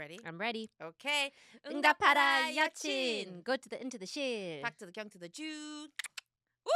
ready? I'm ready. Okay. 응답하라 여친. Go to the into the shit. Back to the kyung to the Jew. Woo!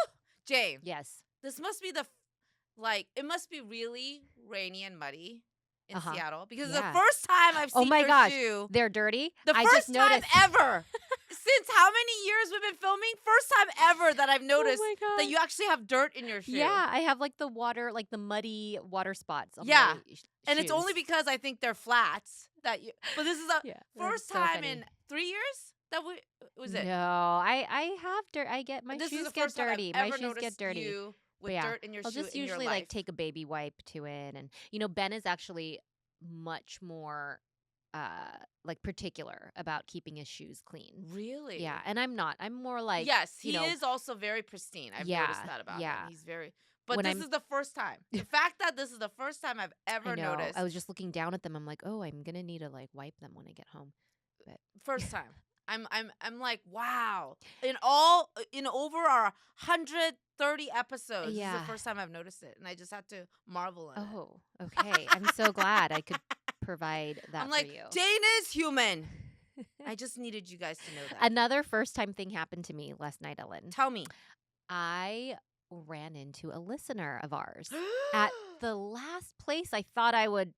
Jane, Yes. this must be it must be really rainy and muddy in Seattle because it's the Yeah. first time I've seen Oh my your gosh. shoe. They're dirty. The I first just time noticed. ever. Since how many years we've been filming? First time ever that I've noticed my that gosh. you actually have dirt in your shoe. Yeah, I have like the water, like the muddy water spots on Yeah. my And it's only shoes. because I think they're flats that you. But this is the Yeah, that's first so time funny. in 3 years that we was it. No, I have dirt. I get my This is shoes the get first time I've dirty. My ever shoes get noticed dirty. you with But yeah, dirt in your I'll shoe just in your usually life. like take a baby wipe to it, and Ben is actually much more like particular about keeping his shoes clean. Really? Yeah, and I'm not. I'm more like yes, he is also very pristine. I've noticed that about him. yeah. He's very. But When this is the first time. The fact that this is the first time I've I ever know. noticed. I was just looking down at them. I'm like, oh, I'm gonna need to like wipe them when I get home. But First time. I'm like, wow. In over our 130 episodes, this is Yeah. the first time I've noticed it, and I just had to marvel in it. oh, okay. I'm so glad I could provide that I'm like, for you. Jane is human. I just needed you guys to know that. Another first time thing happened to me last night, Ellen. Tell me. I ran into a listener of ours at the last place I thought I would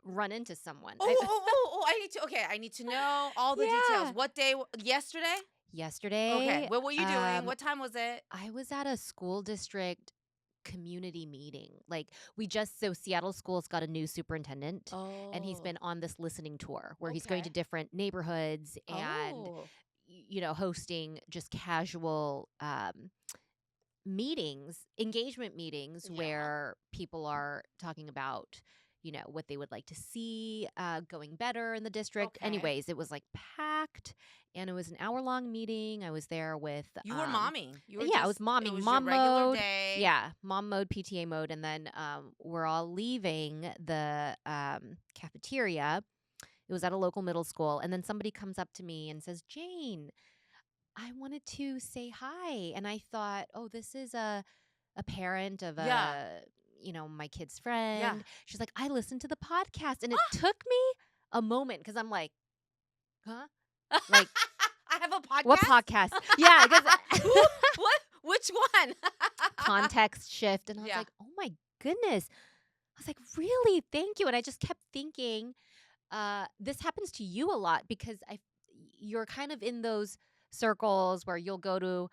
run into someone. I need to know all the details. What day? Yesterday? Yesterday. Okay. What were you doing? What time was it? I was at a school district community meeting. So Seattle Schools got a new superintendent, and he's been on this listening tour where he's going to different neighborhoods and hosting just casual engagement meetings where people are talking about what they would like to see going better in the district. Okay. Anyways, it was like packed, and it was an hour-long meeting. I was there with you were momming. I was momming. It was Mom your regular mode. Day. Yeah, mom mode, PTA mode, and then we're all leaving the cafeteria. It was at a local middle school, and then somebody comes up to me and says, "Jane, I wanted to say hi," and I thought, "Oh, this is a parent of my kid's friend." Yeah. She's like, "I listened to the podcast," and it took me a moment because I'm like, "Huh?" Like, I have a podcast. what podcast? Yeah, because what? Which one? context shift, and I was like, "Oh my goodness!" I was like, "Really? Thank you." And I just kept thinking, this happens to you a lot because you're kind of in those circles where you'll go to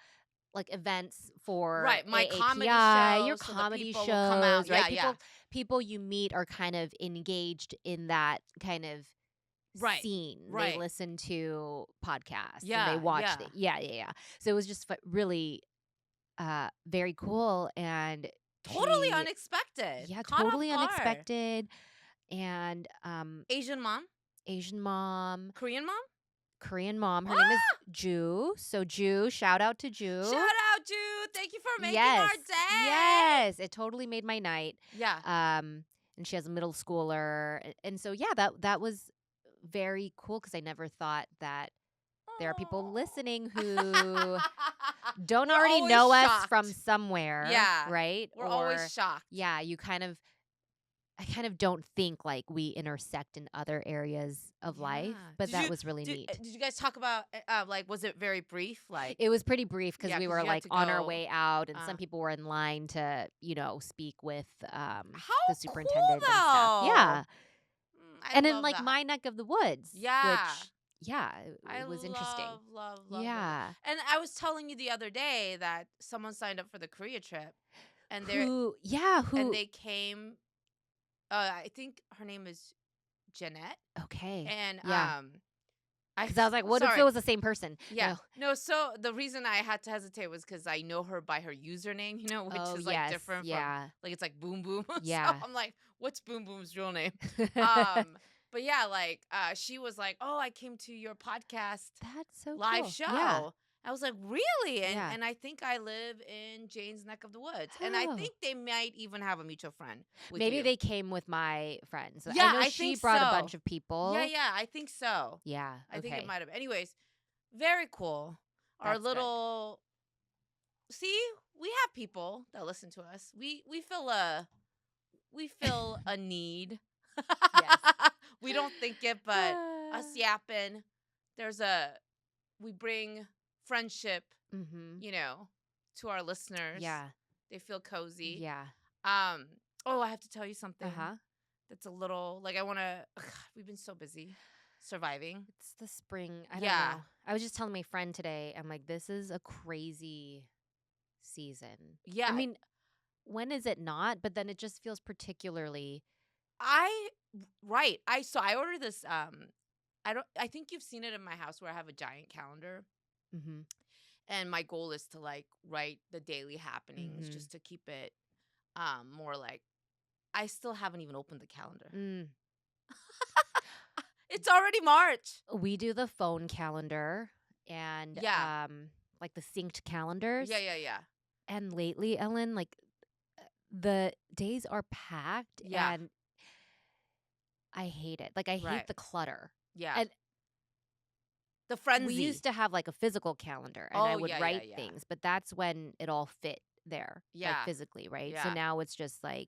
like events for my AAPI, comedy shows, your so the comedy people shows, will come out. right? People you meet are kind of engaged in that kind of scene. Right. They listen to podcasts. Yeah, And they watch. yeah. So it was just really very cool and Totally unexpected. Yeah, Caught totally off guard. unexpected. And Asian mom, Korean mom. Her name is Ju. So Ju, shout out to Ju. Shout out, Ju. Thank you for making our day. Yes, it totally made my night. Yeah. And she has a middle schooler, and so that was very cool because I never thought that there are people listening who don't already know us from somewhere. Yeah. Right? We're always shocked. Yeah, I kind of don't think like we intersect in other areas of life, but that was really neat. Did you guys talk about was it very brief? Like it was pretty brief because we were like on our way out, and some uh, people were in line to speak with How the superintendent cool, and stuff. though. Yeah, I and in love like that. my neck of the woods. Yeah. which it was interesting. Love Yeah, it. And I was telling you the other day that someone signed up for the Korea trip, and who and they came. I think her name is Jeanette. Okay, And yeah. Because I was like, what if it was the same person? Yeah. No, so the reason I had to hesitate was because I know her by her username, which is like different from like it's like Boom Boom. Yeah. So I'm like, what's Boom Boom's real name? But yeah, she was like, "Oh, I came to your podcast That's so live cool. show." Yeah. I was like, "Really?" Yeah. And I think I live in Jane's neck of the woods, and I Oh. think they might even have a mutual friend. With Maybe you. they came with my friends. Yeah, I know I she think brought a so. bunch of people. Yeah, I think so. Yeah. I think okay. it might have. Anyways, very cool. Our That's good. little. See, we have people that listen to us. We feel a need. Yes. We don't think it, but us yapping. We bring friendship, to our listeners. Yeah. They feel cozy. Yeah. Oh, I have to tell you something. Uh-huh. That's a little, we've been so busy surviving. It's the spring. I don't know. I was just telling my friend today, I'm like, this is a crazy season. Yeah. I mean, when is it not? But then it just feels particularly. I ordered this, I think you've seen it in my house where I have a giant calendar. Mm-hmm. And my goal is to write the daily happenings just to keep it more I still haven't even opened the calendar. It's already March. We do the phone calendar and like the synced calendars. Yeah. And lately, Ellen, the days are packed and I hate it. I hate the clutter. Yeah. And the frenzy. We used to have a physical calendar and I would write things, but that's when it all fit there. Physically, right? Yeah. So now it's just and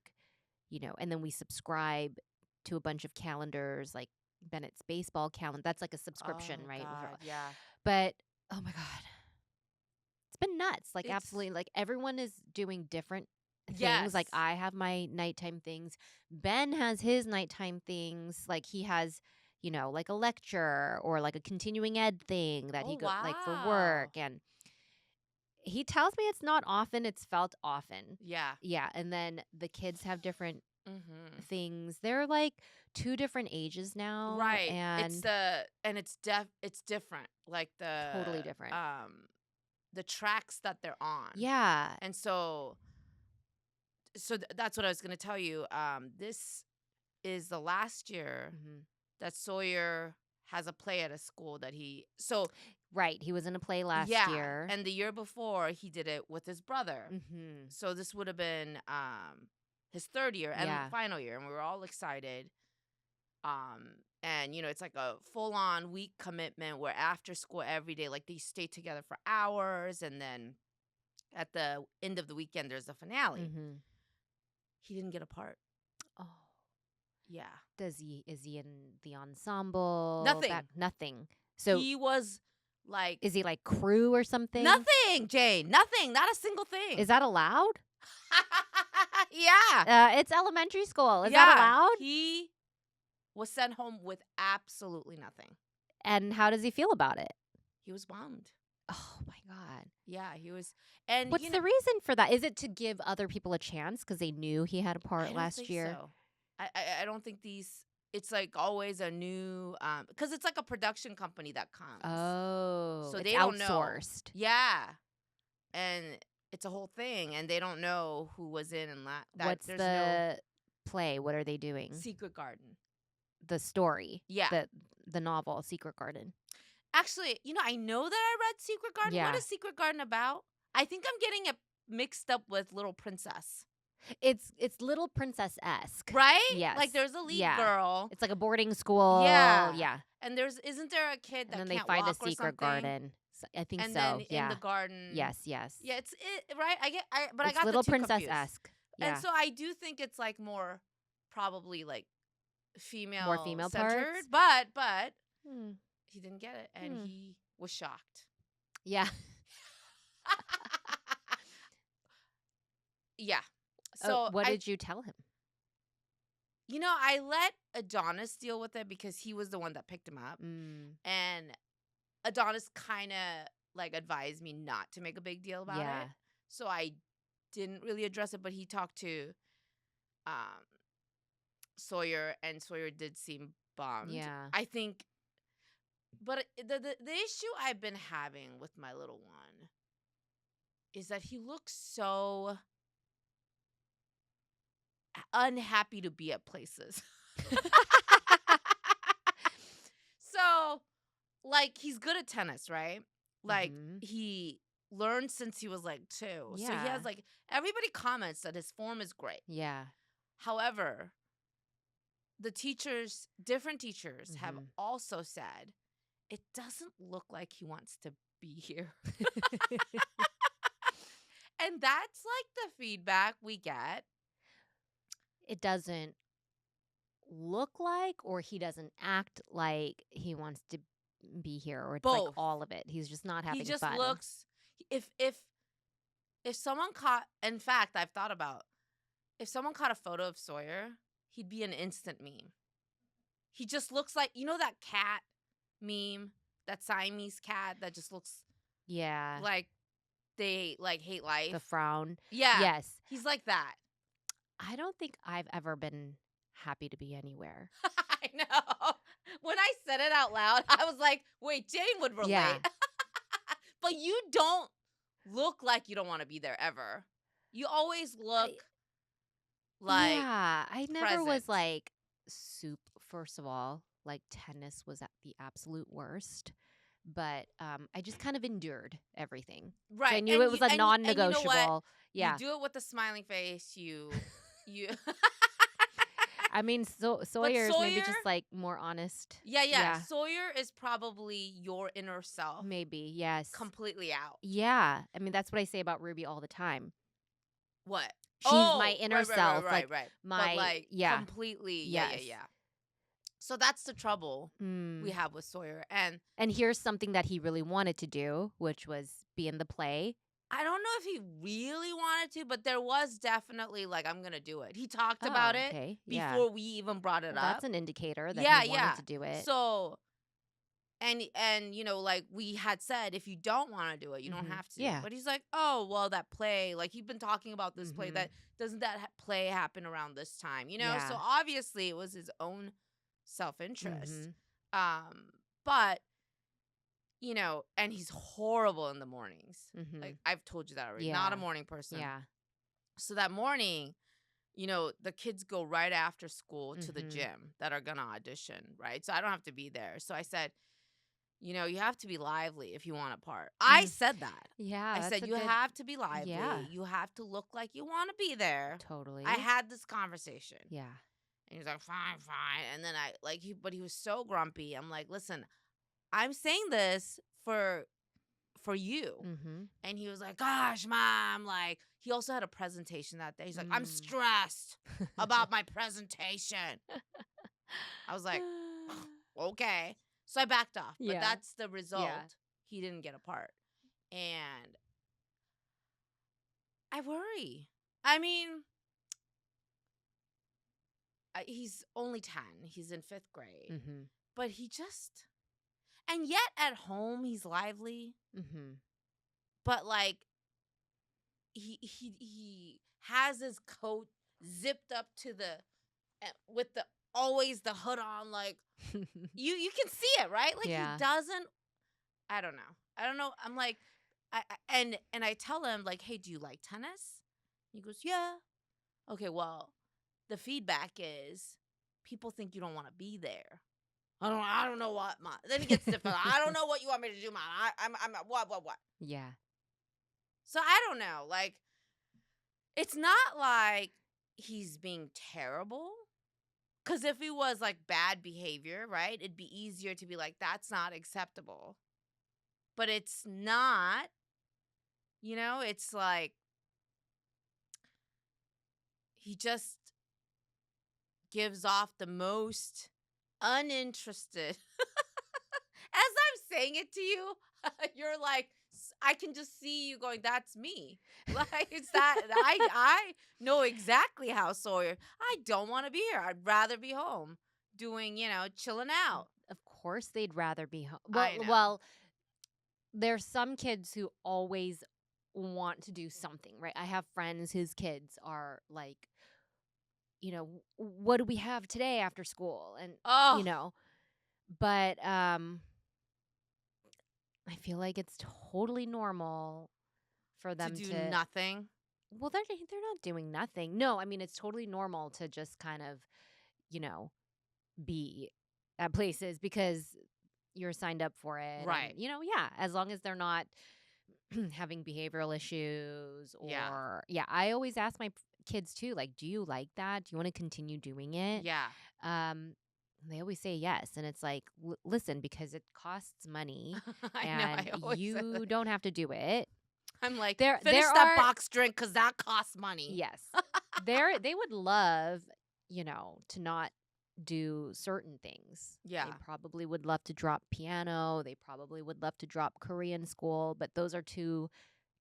then we subscribe to a bunch of calendars, like Bennett's baseball calendar. That's like a subscription, right? God, yeah. But oh my God. It's been nuts. Absolutely. Everyone is doing different things. Yes. I have my nighttime things. Ben has his nighttime things. He has, a lecture or a continuing ed thing that he goes for work. And he tells me it's not often. It's felt often. Yeah. Yeah. And then the kids have different things. They're two different ages now. Right. And it's different. Totally different. The tracks that they're on. Yeah. And so that's what I was going to tell you. This is the last year that Sawyer has a play at a school that right. He was in a play last year. And the year before, he did it with his brother. Mm-hmm. So this would have been his third year and final year. And we were all excited. And, it's a full-on week commitment where after school every day, they stay together for hours. And then at the end of the weekend, there's a finale. Mm-hmm. He didn't get a part. Oh. Yeah. Is he in the ensemble? Nothing. Nothing. So he was is he crew or something? Nothing, Jane. Nothing. Not a single thing. Is that allowed? Yeah. It's elementary school. Is that allowed? He was sent home with absolutely nothing. And how does he feel about it? He was bummed. Oh my God. Yeah, he was. And what's the reason for that? Is it to give other people a chance because they knew he had a part last year? So. I don't think it's always a new because it's a production company that comes. Oh, so it's they don't outsourced. Know. Yeah, and it's a whole thing, and they don't know who was in and that. What's the play? What are they doing? Secret Garden. The story. Yeah. The novel Secret Garden. Actually, I know that I read Secret Garden. Yeah. What is Secret Garden about? I think I'm getting it mixed up with Little Princess. It's Little Princess-esque. Right? Yes. There's a lead girl. It's a boarding school. Yeah. Yeah. And isn't there a kid that and then can't they find walk a secret garden. So, I think and so. Then yeah. in the garden. Yes. Yeah, it's it, right? But it's I got Little the two Princess-esque. Yeah. And so I do think it's more probably female more female centered, parts. But he didn't get it and he was shocked. Yeah. Yeah. So what did you tell him? I let Adonis deal with it because he was the one that picked him up. And Adonis kind of advised me not to make a big deal about it. So I didn't really address it, but he talked to Sawyer and Sawyer did seem bummed. Yeah. I think but the issue I've been having with my little one is that he looks so unhappy to be at places. So, he's good at tennis, right? He learned since he was 2. Yeah. So he has everybody comments that his form is great. Yeah. However, different teachers have also said it doesn't look like he wants to be here. And that's the feedback we get. It doesn't. look like, or he doesn't act like he wants to be here, or it's like Both. all of it. He's just not He having just fun. looks. If someone caught. In fact, I've thought about if someone caught a photo of Sawyer, he'd be an instant meme. He just looks like that cat meme, that Siamese cat that just looks like they like hate life. The frown. Yeah. Yes. He's like that. I don't think I've ever been happy to be anywhere. I know. When I said it out loud, I was like, wait, Jane would relate. Yeah. But you don't look like you don't want to be there ever. You always look like I never was present. like soup. First of all, like tennis was at the absolute worst. But I just kind of endured everything. Right. I knew it was a non-negotiable. And you know what? Yeah. You do it with a smiling face. You I mean, Sawyer's maybe just like more honest. Yeah. Sawyer is probably your inner self. Maybe, yes. Completely out. Yeah. I mean, that's what I say about Ruby all the time. What? She's my inner self. Right. My, but like completely. Yes. Yeah. So that's the trouble we have with Sawyer. And here's something that he really wanted to do, which was be in the play. I don't know if he really wanted to, but there was definitely like, I'm going to do it. He talked about it before we even brought it up. That's an indicator that he wanted to do it. So, and like we had said, if you don't want to do it, you don't have to. Yeah. But he's like, oh, well, that play, like he'd been talking about this play, doesn't that play happen around this time? Yeah. So obviously it was his own self-interest. But and he's horrible in the mornings. Like I've told you that already. Not a morning person. Yeah. So that morning, the kids go right after school to the gym that are gonna audition, right? So I don't have to be there. So I said, you have to be lively if you want a part. I said that. Yeah. I said you have to be lively. Yeah. You have to look like you want to be there. Totally. I had this conversation. Yeah. And he was like, fine. And then but he was so grumpy. I'm like, listen, I'm saying this for you. And he was like, gosh, Mom, like he also had a presentation that day. He's like, I'm stressed about my presentation. I was like, okay. So I backed off. But that's the result. Yeah. He didn't get a part. And I worry. I mean, he's only 10. He's in 5th grade. But he just... And yet at home, he's lively. But like, he has his coat zipped up to with always the hood on. Like, you can see it, right? Like he doesn't. I don't know. I'm like, and I tell him like, hey, do you like tennis? He goes, yeah. Okay, well, the feedback is people think you don't want to be there. I don't know what, Mom. Then he gets different. I don't know what you want me to do, Mom. I'm what? Yeah. So I don't know. Like, it's not like he's being terrible. Because if he was like bad behavior, right, it'd be easier to be like, that's not acceptable. But it's not. It's like he just gives off the most uninterested. As I'm saying it to you, you're like, I can just see you going, that's me. Like, it's that I know exactly how Sawyer. I don't want to be here. I'd rather be home doing, chilling out. Of course they'd rather be home. Well, there's some kids who always want to do something, right? I have friends whose kids are like, what do we have today after school? And, but I feel like it's totally normal for them to do nothing. Well, they're not doing nothing. No, I mean, it's totally normal to just kind of, be at places because you're signed up for it. Right. And, as long as they're not having behavioral issues or, I always ask my kids too, like, do you like that? Do you want to continue doing it? Yeah. They always say yes. And it's like, listen, because it costs money and you don't have to do it. I'm like, finish that box drink because that costs money. Yes. They would love, to not do certain things. Yeah. They probably would love to drop piano. They probably would love to drop Korean school, but those are two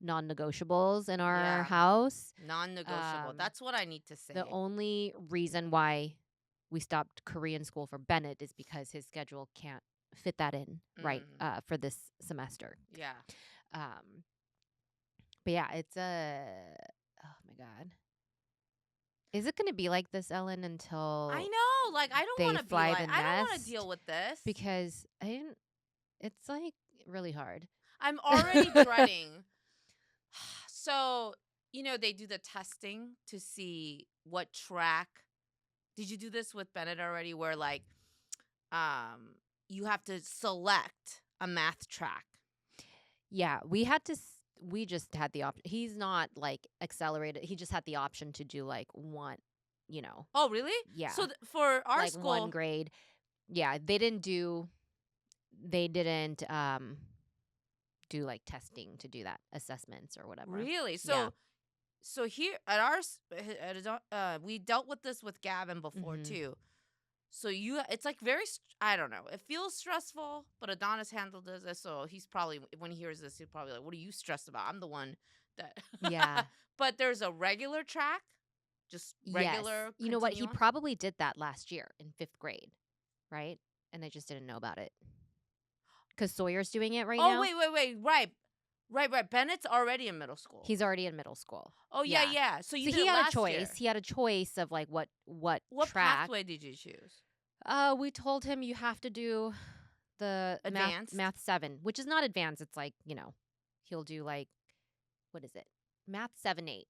non-negotiables in our Yeah. house. Non-negotiable. That's what I need to The say. only reason why we stopped Korean school for Bennett is because his schedule can't fit that in for this semester. Yeah. But yeah, it's oh my God. Is it going to be like this, Ellen, until I know. Like, I don't they want to be fly like, the I don't want to nest? deal with this. Because it's like really hard. I'm already dreading. So, they do the testing to see what track. Did you do this with Bennett already where like you have to select a math track? Yeah, we just had the option. He's not like accelerated. He just had the option to do like one, Oh, really? Yeah. So for our like school, one grade. Yeah, they didn't do like testing to do that, assessments or whatever. Really? Yeah. So here at ours, we dealt with this with Gavin before too. So it's like I don't know. It feels stressful, but Adonis handled this, so he's probably, when he hears this, he's probably like, "What are you stressed about? I'm the one that." Yeah. But there's a regular track, just regular. Yes. You know what? He continuum. probably did that last year in 5th grade, right? And I just didn't know about it. Because Sawyer's doing it right now. Oh, wait. Right. Bennett's already in middle school. He's already in middle school. Oh, yeah. So you did he it had last a choice. year. He had a choice of like what What track. pathway did you choose? We told him you have to do the Advanced? math 7, which is not advanced. It's like, he'll do like, what is it? Math 7-8.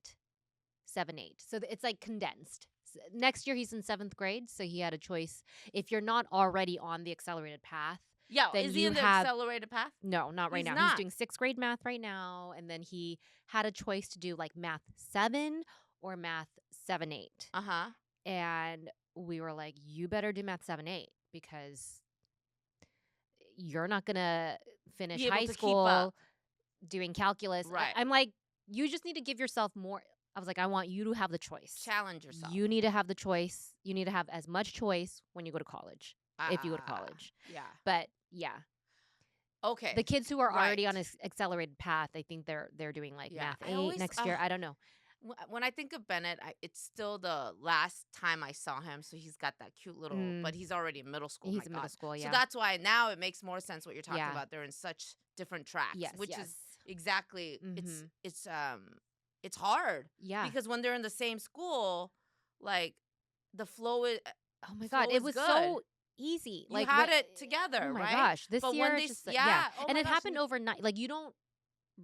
7-8. So it's like condensed. Next year he's in 7th grade, so he had a choice. If you're not already on the accelerated path, Yeah, then is he in the accelerated path? No, not right now. Not. He's doing 6th grade math right now, and then he had a choice to do like math 7 or math 7-8. And we were like, you better do math 7-8 because you're not gonna finish high school doing calculus. Right. I'm like, you just need to give yourself more. I was like, I want you to have the choice. Challenge yourself. You need to have the choice. You need to have as much choice when you go to college, if you go to college. Yeah. But yeah. Okay. The kids who are already on an accelerated path, I think they're doing like math 8 next year. I don't know. When I think of Bennett, it's still the last time I saw him. So he's got that cute little, but he's already in middle school. He's in middle school, yeah. So that's why now it makes more sense what you're talking about. They're in such different tracks, which is exactly, it's hard. Yeah. Because when they're in the same school, like the flow is, oh my God, it was good. So easy. You had it together, oh my right? gosh, this but year, when they, just, Oh and it happened overnight. Like you don't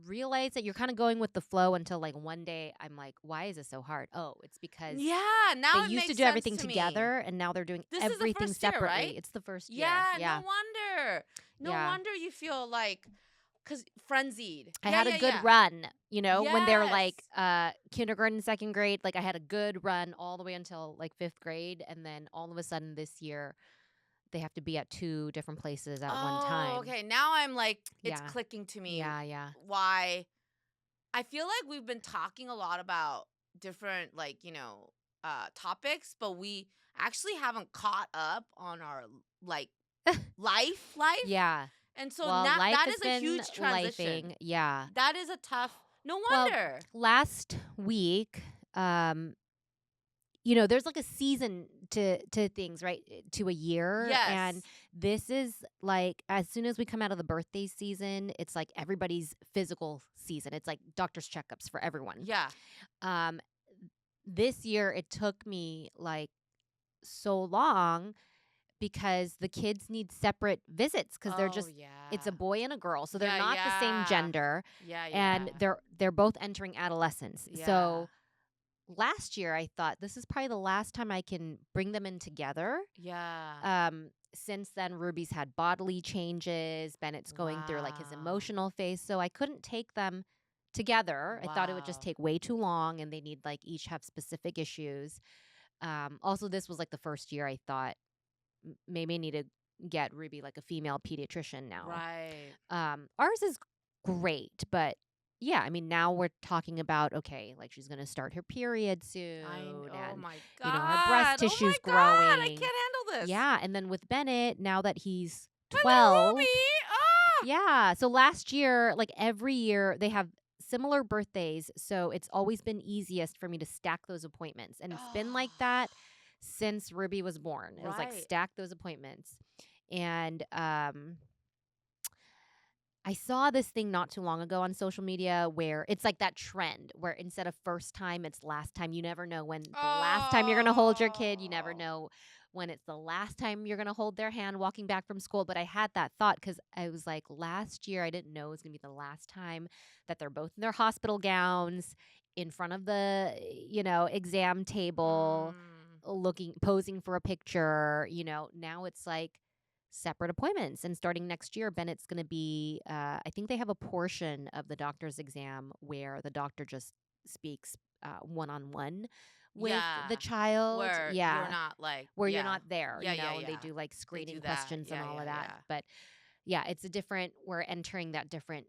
realize that you're kind of going with the flow until like one day I'm like, why is this so hard? Oh, it's because now they used to do everything together, and now they're doing everything separately. Right? It's the first year. Yeah, no wonder. No wonder you feel like, because frenzied. I had a good run, when they're like kindergarten, 2nd grade. Like I had a good run all the way until like 5th grade, and then all of a sudden this year they have to be at 2 different places at one time. Okay, now I'm like, it's clicking to me. Yeah. Why? I feel like we've been talking a lot about different like topics, but we actually haven't caught up on our like life. Yeah. And so now that is a huge transition. Lifing. Yeah. That is a tough. No wonder. Well, last week, there's like a season to things, right? To a year. Yes. And this is like, as soon as we come out of the birthday season, it's like everybody's physical season. It's like doctor's checkups for everyone. Yeah. This year, it took me like so long because the kids need separate visits because they're just it's a boy and a girl, so they're not the same gender. And they're both entering adolescence. So last year I thought this is probably the last time I can bring them in together. Since then Ruby's had bodily changes, Bennett's going through like his emotional phase, so I couldn't take them together. I thought it would just take way too long, and they need like each have specific issues. Also, this was like the first year I thought maybe I need to get Ruby like a female pediatrician now. Right. Ours is great, but yeah, I mean, now we're talking about, okay, like she's going to start her period soon. Oh and, my God. her breast tissue's growing. God, I can't handle ridiculous. Yeah. And then with Bennett, now that he's My 12. little Ruby. Oh. Yeah. So last year, like every year, they have similar birthdays. So it's always been easiest for me to stack those appointments. And it's been like that since Ruby was born. It was like Right. stack those appointments. And I saw this thing not too long ago on social media where it's like that trend where instead of first time, it's last time. You never know when the last time you're going to hold your kid. You never know when it's the last time you're going to hold their hand walking back from school. But I had that thought because I was like, last year, I didn't know it was going to be the last time that they're both in their hospital gowns in front of the, exam table, posing for a picture. Now it's like, separate appointments. And starting next year, Bennett's going to be, I think they have a portion of the doctor's exam where the doctor just speaks one-on-one with the child. Where you're not like. Where you're not there, Yeah. and they do like screening that. questions and all of that. Yeah. But it's we're entering that different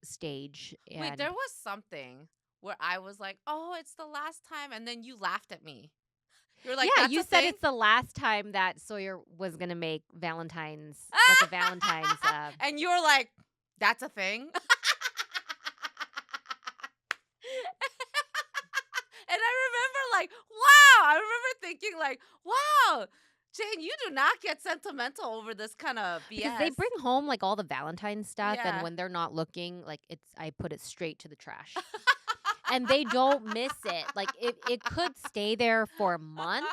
stage. Wait, there was something where I was like, oh, it's the last time. And then you laughed at me. You're like, yeah, that's you a said thing? it's the last time that Sawyer was going to make Valentine's, like a Valentine's. And you're like, that's a thing? And I remember like, wow. I remember thinking like, wow, Jane, you do not get sentimental over this kind of BS. Because they bring home like all the Valentine's stuff. Yeah. And when they're not looking, like I put it straight to the trash. And they don't miss it. Like it could stay there for months.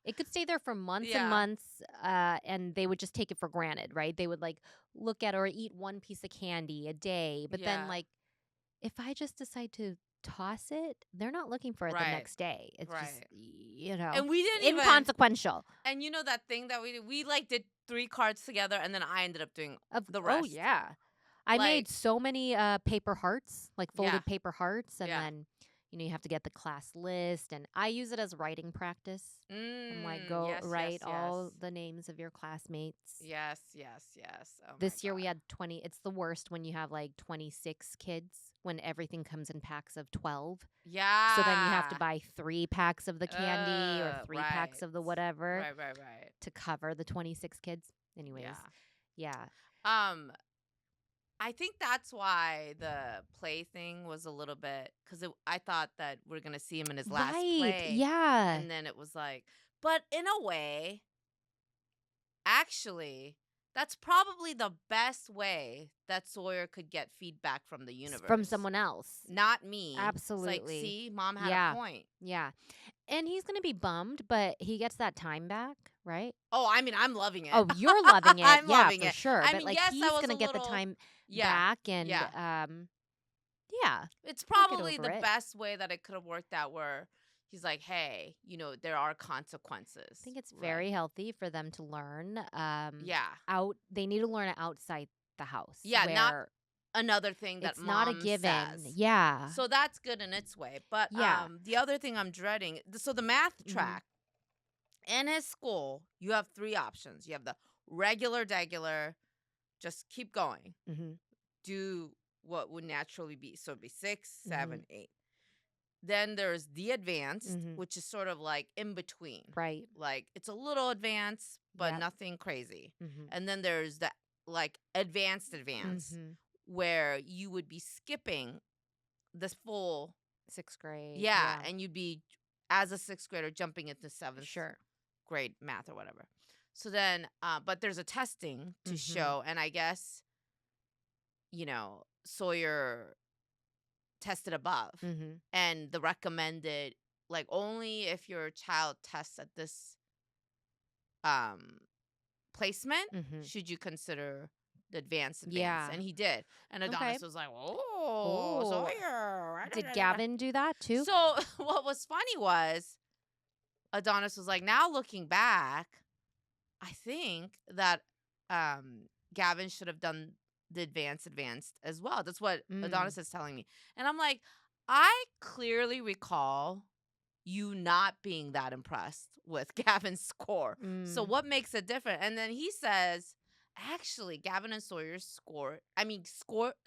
It could stay there for months and months, and they would just take it for granted, right? They would like look at or eat one piece of candy a day. But then like if I just decide to toss it, they're not looking for it the next day. It's just, and we didn't inconsequential. And you know that thing that we did? We like did 3 cards together, and then I ended up doing the rest. Oh, yeah. I made so many paper hearts, like folded paper hearts. And then, you have to get the class list. And I use it as writing practice. I'm like, write all the names of your classmates. Yes. Oh this year we had 20. It's the worst when you have like 26 kids when everything comes in packs of 12. Yeah. So then you have to buy 3 packs of the candy or 3 packs of the whatever. Right. To cover the 26 kids. Anyways. Yeah. I think that's why the play thing was a little bit, because I thought that we're going to see him in his last play. Yeah. And then it was like, but in a way, actually, that's probably the best way that Sawyer could get feedback from the universe. From someone else. Not me. Absolutely. It's like, see, mom had a point. Yeah. And he's going to be bummed, but he gets that time back, right? Oh, I mean, I'm loving it. Oh, you're loving it. I'm loving for it. sure. I but mean, like yes, he's I was going to get the time back. And it's probably over the it. best way that it could have worked out, where he's like, hey, there are consequences. I think it's very healthy for them to learn. They need to learn it outside the house. Yeah, not another thing that it's not a given. Says. Yeah. So that's good in its way. But the other thing I'm dreading, so the math track, in his school, you have 3 options. You have the regular, just keep going. Do what would naturally be. So it'd be 6, 7, 8. Then there's the advanced, which is sort of like in between. Right. Like it's a little advanced, but nothing crazy. And then there's the like advanced, where you would be skipping this full 6th grade. Yeah, and you'd be, as a 6th grader, jumping into 7th grade math or whatever. So then, but there's a testing to show, and I guess, Sawyer tested above, and the recommended, like, only if your child tests at this placement should you consider the advanced. And he did. And Adonis was like, oh, Sawyer. Did Gavin do that too? So what was funny was Adonis was like, now looking back, I think that Gavin should have done the advanced as well. That's what Adonis is telling me. And I'm like, I clearly recall you not being that impressed with Gavin's score. So what makes it different? And then he says, actually, Gavin and Sawyer's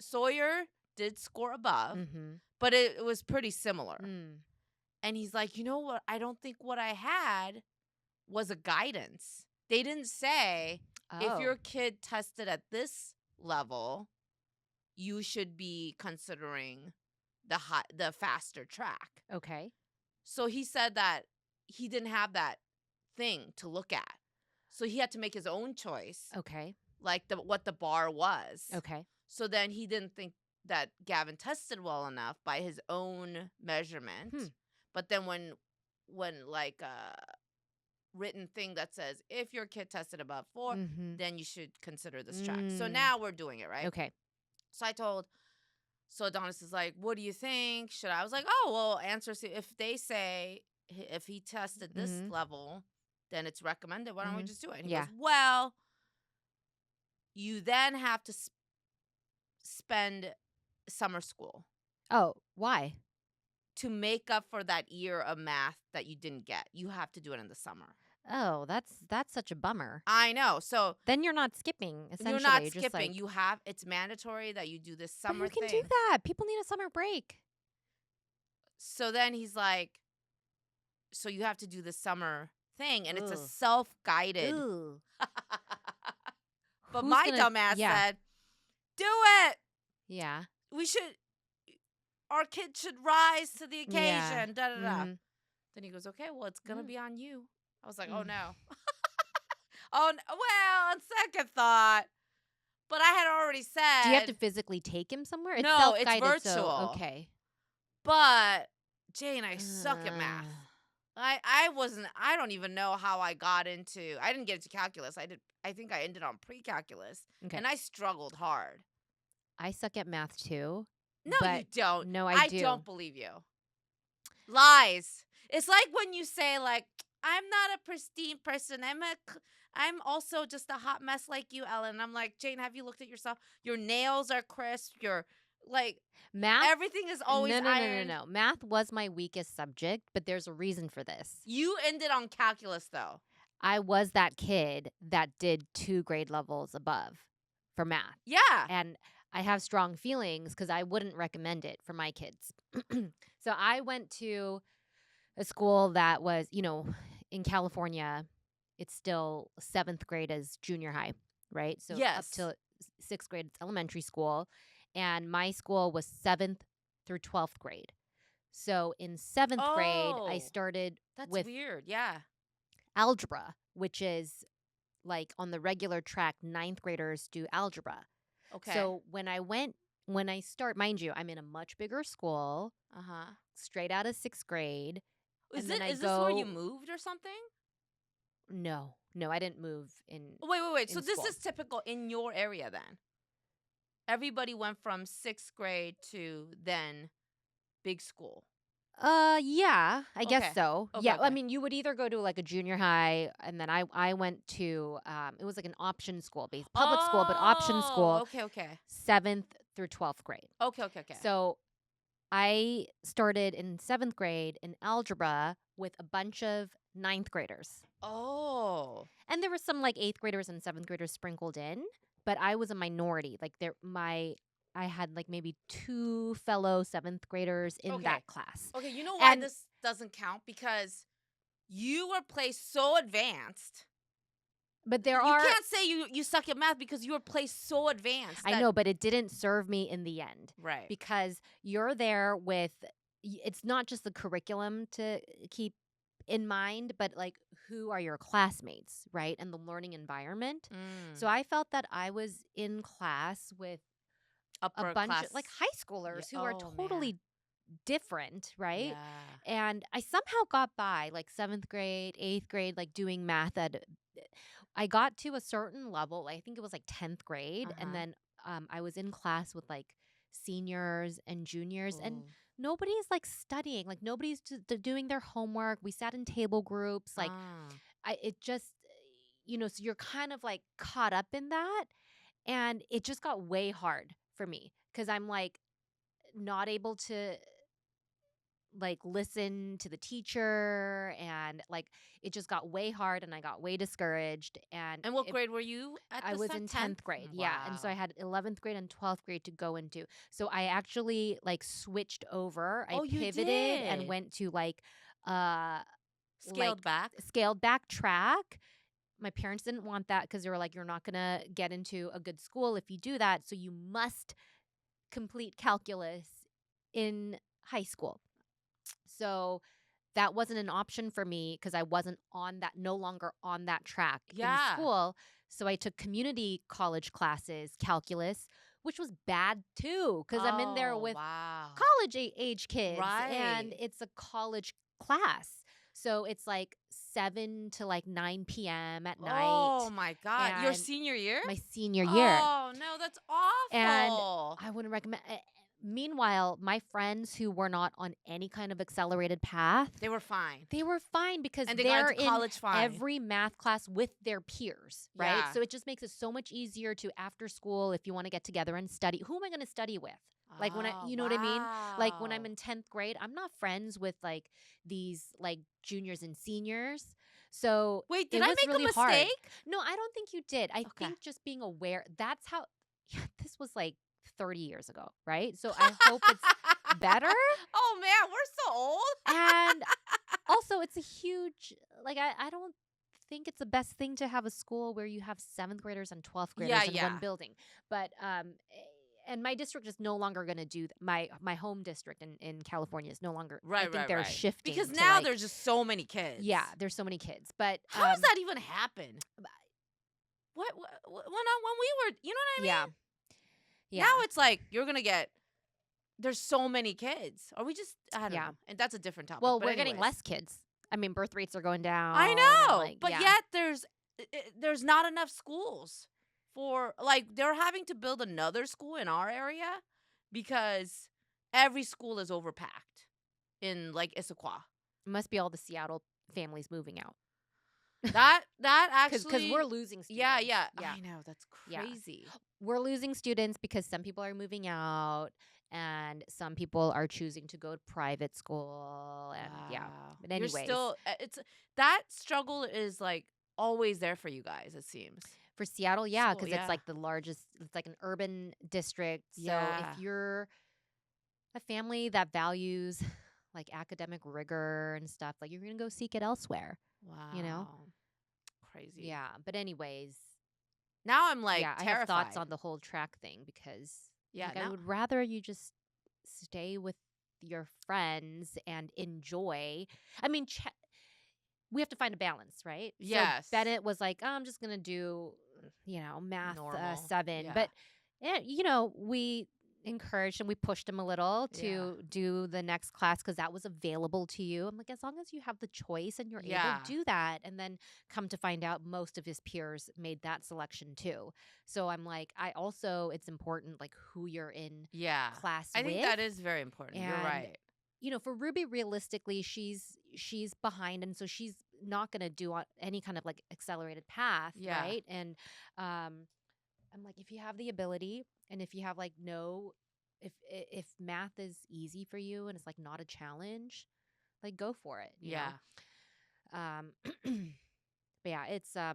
Sawyer did score above, but it was pretty similar. And he's like, you know what? I don't think what I had was a guidance. They didn't say if your kid tested at this level, you should be considering the faster track. Okay. So he said that he didn't have that thing to look at. So he had to make his own choice. Okay. Like what the bar was. Okay. So then he didn't think that Gavin tested well enough by his own measurement. But then when like a written thing that says if your kid tested above 4, then you should consider this track. So now we're doing it, right? Okay. So Adonis is like, what do you think? I was like, oh, well, answer. If they say if he tested this level, then it's recommended. Why don't we just do it? And he goes, well, you then have to spend summer school. Oh, why? To make up for that year of math that you didn't get. You have to do it in the summer. Oh, that's such a bummer. I know. So then you're not skipping, essentially. You're not skipping. It's mandatory that you do this summer thing. But you can do that. People need a summer break. So then he's like, so you have to do the summer thing, and it's a self-guided. But my dumbass said, do it. Yeah. Our kids should rise to the occasion. Da, da, da. Then he goes, okay, well, it's going to be on you. I was like, oh, no. Well, on second thought. But I had already said. Do you have to physically take him somewhere? It's no, it's virtual. So, okay. But, Jane, I suck at math. I don't even know how I didn't get into calculus. I think I ended on pre-calculus. Okay. And I struggled hard. I suck at math too. No, you don't. No, I do. I don't believe you. Lies. It's like when you say, like, I'm not a pristine person. I'm also just a hot mess like you, Ellen. I'm like, Jane, have you looked at yourself? Your nails are crisp. Your math. Everything is always ironed. No. Math was my weakest subject, but there's a reason for this. You ended on calculus, though. I was that kid that did 2 grade levels above for math. Yeah. And I have strong feelings because I wouldn't recommend it for my kids. So I went to a school that was, in California, it's still 7th grade as junior high, right? So up to 6th grade, it's elementary school. And my school was 7th through 12th grade. So in 7th grade, I started with weird. Yeah. algebra, which is like on the regular track, 9th graders do algebra. Okay. So when I start, mind you, I'm in a much bigger school, straight out of 6th grade. Is this where you moved or something? No, I didn't move in. Wait. So this is typical in your area then? Everybody went from 6th grade to then big school. Yeah, I guess so. Okay, yeah, okay. I mean, you would either go to like a junior high, and then I went to it was like an option school, based public school, but option school. Okay. 7th through 12th grade. Okay. So I started in 7th grade in algebra with a bunch of 9th graders. Oh. And there were some like 8th graders and 7th graders sprinkled in, but I was a minority. Like I had like maybe 2 fellow 7th graders in that class. Okay, you know why this doesn't count? Because you were placed so advanced. But you can't say you suck at math because you were placed so advanced. I know, but it didn't serve me in the end. Right. Because you're there with, it's not just the curriculum to keep in mind, but like who are your classmates, right? And the learning environment. So I felt that I was in class with a bunch of like high schoolers who are totally different, right? Yeah. And I somehow got by like 7th grade, 8th grade, like doing math I got to a certain level. I think it was like 10th grade. And then I was in class with like seniors and juniors and nobody's like studying, like nobody's doing their homework. We sat in table groups. Like it just, so you're kind of like caught up in that. And it just got way hard for me because I'm like not able to like listen to the teacher, and like it just got way hard and I got way discouraged. And what grade were you at? I was in 10th grade. Wow. Yeah. And so I had 11th grade and 12th grade to go into. So I actually like switched over. I pivoted and went to like Scaled back. scaled back track. My parents didn't want that because they were like, you're not going to get into a good school if you do that. So you must complete calculus in high school. So that wasn't an option for me because I wasn't no longer on that track in school. So I took community college classes, calculus, which was bad too because I'm in there with college age kids and it's a college class. So it's like 7 to like 9 p.m. at night. Oh my God. Your senior year? My senior year. Oh no, that's awful. And I wouldn't recommend. Meanwhile, my friends who were not on any kind of accelerated path, they were fine. They were fine because and they they're got into college in fine. Every math class with their peers, right? So it just makes it so much easier to after school if you want to get together and study. Who am I going to study with? Like when you know what I mean? Like when I'm in 10th grade, I'm not friends with like these like juniors and seniors. So wait, did I make really a mistake? Hard. No, I don't think you did. I think just being aware. That's how. This was like 30 years ago, right? So I hope it's better. Oh man, we're so old. And also, it's a huge like I don't think it's the best thing to have a school where you have 7th graders and 12th graders in one building, but and my district is no longer going to do my home district in California is no longer. I think they're shifting because now there's just so many kids. Yeah, there's so many kids. But how does that even happen? What when we were, you know what I mean? Yeah. Now it's like you're gonna get. There's so many kids. Are we just? I don't know. And that's a different topic. Well, we're getting less kids. I mean, birth rates are going down. I know, but yet there's not enough schools. For like they're having to build another school in our area because every school is overpacked in like Issaquah. It must be all the Seattle families moving out. That actually because we're losing students. Yeah. I know, that's crazy. Yeah. We're losing students because some people are moving out and some people are choosing to go to private school and But anyways, you're still that struggle is like always there for you guys, it seems. For Seattle, because it's like the largest, it's like an urban district. So if you're a family that values like academic rigor and stuff, like you're going to go seek it elsewhere. Wow. You know? Crazy. Yeah. But anyways. Now I'm like terrified. I have thoughts on the whole track thing because I would rather you just stay with your friends and enjoy. I mean, we have to find a balance, right? Yes. So Bennett was like, I'm just going to do, math 7. Yeah. But, we encouraged and we pushed him a little to do the next class because that was available to you. I'm like, as long as you have the choice and you're able to do that. And then come to find out most of his peers made that selection too. So I'm like, it's important like who you're in class with. I think that is very important. You're right. For Ruby, realistically, she's behind, and so she's not going to do any kind of like accelerated path, right? And I'm like, if you have the ability, and if you have like if math is easy for you and it's like not a challenge, like go for it. You know? But it's I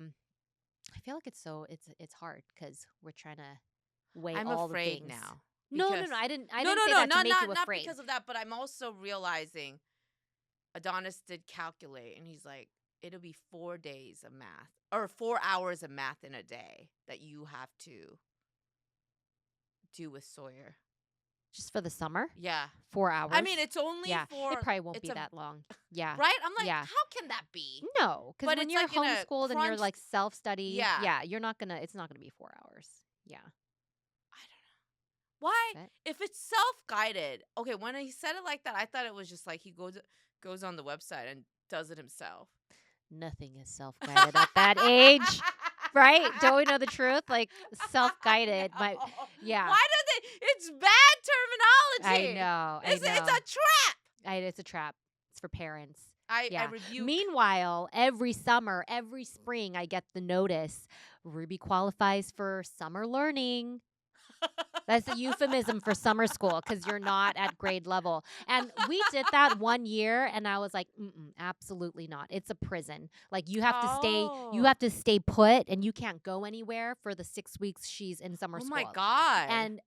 feel like it's hard because we're trying to weigh all the things. I'm afraid now. No, I didn't say that to make you afraid. Not because of that, but I'm also realizing Adonis did calculate, and he's like, it'll be 4 days of math, or 4 hours of math in a day that you have to do with Sawyer. Just for the summer? Yeah. 4 hours? I mean, it's only for... It probably won't be that long. Yeah. Right? I'm like, how can that be? No, because when you're like homeschooled and you're like self-study, you're not going to, it's not going to be 4 hours. Yeah. Why? If it's self-guided. Okay, when he said it like that, I thought it was just like he goes on the website and does it himself. Nothing is self-guided at that age. Right? Don't we know the truth? Like self-guided. Why do they? It's bad terminology. I know. It's a trap. It's a trap. It's for parents. I rebuke. Meanwhile, every summer, every spring, I get the notice. Ruby qualifies for summer learning. That's a euphemism for summer school because you're not at grade level. And we did that 1 year, and I was like, absolutely not. It's a prison. Like you have to stay put, and you can't go anywhere for the 6 weeks she's in summer school. Oh my God. And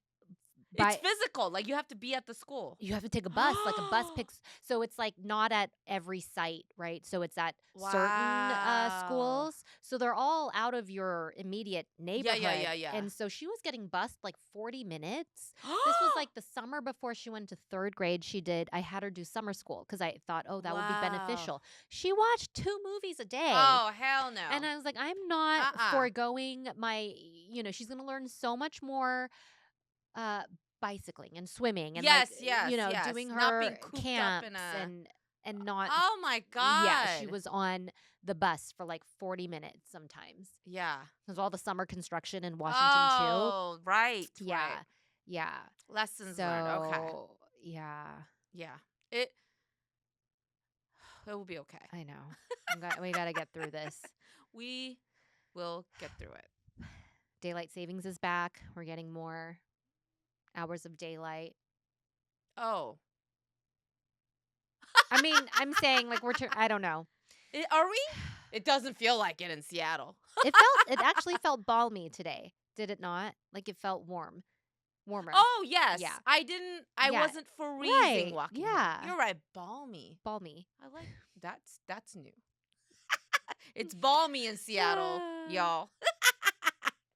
It's physical. Like, you have to be at the school. You have to take a bus. Like, a bus picks. So it's like not at every site, right? So it's at certain Wow. schools. So they're all out of your immediate neighborhood. Yeah. And so she was getting bused like 40 minutes. This was like the summer before she went to 3rd grade. I had her do summer school because I thought, oh, that would be beneficial. She watched 2 movies a day. Oh, hell no. And I was like, I'm not foregoing my, she's going to learn so much more bicycling and swimming and doing her not being cooped camps up and not. Oh my God. Yeah, she was on the bus for like 40 minutes sometimes. Yeah. There's all the summer construction in Washington too. Oh, right. Yeah. Right. Yeah. Lessons learned. Okay. Yeah. Yeah. It will be okay. I know. We got to get through this. We will get through it. Daylight savings is back. We're getting more hours of daylight. Oh. I mean, I'm saying like I don't know. Are we? It doesn't feel like it in Seattle. It actually felt balmy today. Did it not? Like it felt warmer. Oh, yes. Yeah. I wasn't freezing walking. Yeah. You're right. Balmy. I like that's new. It's balmy in Seattle, y'all.